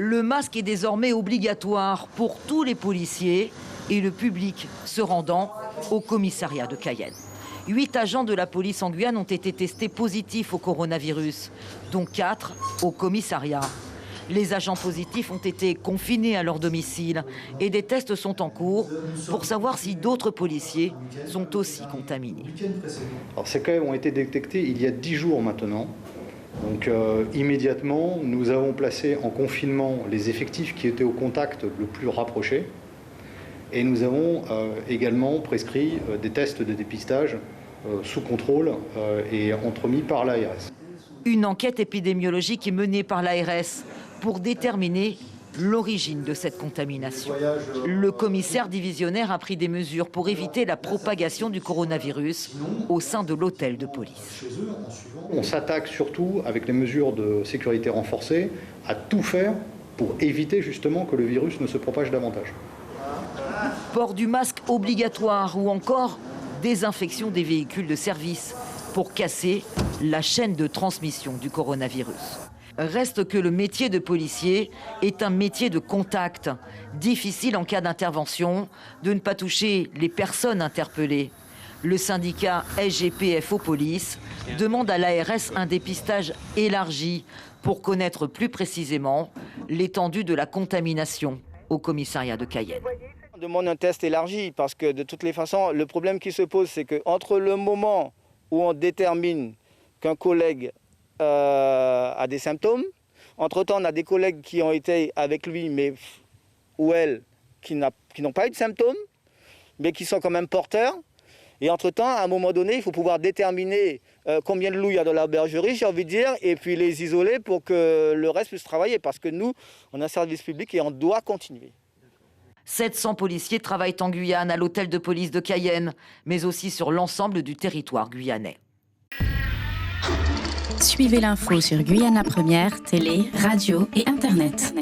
Le masque est désormais obligatoire pour tous les policiers et le public se rendant au commissariat de Cayenne. 8 agents de la police en Guyane ont été testés positifs au coronavirus, dont 4 au commissariat. Les agents positifs ont été confinés à leur domicile et des tests sont en cours pour savoir si d'autres policiers sont aussi contaminés. Alors, ces cas ont été détectés il y a 10 jours maintenant. Donc immédiatement, nous avons placé en confinement les effectifs qui étaient au contact le plus rapproché. Et nous avons également prescrit des tests de dépistage sous contrôle et entremis par l'ARS. Une enquête épidémiologique est menée par l'ARS pour déterminer l'origine de cette contamination. Le commissaire divisionnaire a pris des mesures pour éviter la propagation du coronavirus au sein de l'hôtel de police. On s'attaque surtout, avec les mesures de sécurité renforcées, à tout faire pour éviter justement que le virus ne se propage davantage. Port du masque obligatoire ou encore désinfection des véhicules de service pour casser la chaîne de transmission du coronavirus. Reste que le métier de policier est un métier de contact, difficile en cas d'intervention, de ne pas toucher les personnes interpellées. Le syndicat SGPFO Police demande à l'ARS un dépistage élargi pour connaître plus précisément l'étendue de la contamination au commissariat de Cayenne. On demande un test élargi parce que de toutes les façons, le problème qui se pose, c'est qu'entre le moment où on détermine qu'un collègue a des symptômes, entre-temps, on a des collègues qui ont été avec lui, mais ou elle, qui n'ont pas eu de symptômes, mais qui sont quand même porteurs. Et entre-temps, à un moment donné, il faut pouvoir déterminer combien de loups il y a dans la bergerie, j'ai envie de dire, et puis les isoler pour que le reste puisse travailler. Parce que nous, on a un service public et on doit continuer. 700 policiers travaillent en Guyane, à l'hôtel de police de Cayenne, mais aussi sur l'ensemble du territoire guyanais. Suivez l'info sur Guyana Première, télé, radio et Internet.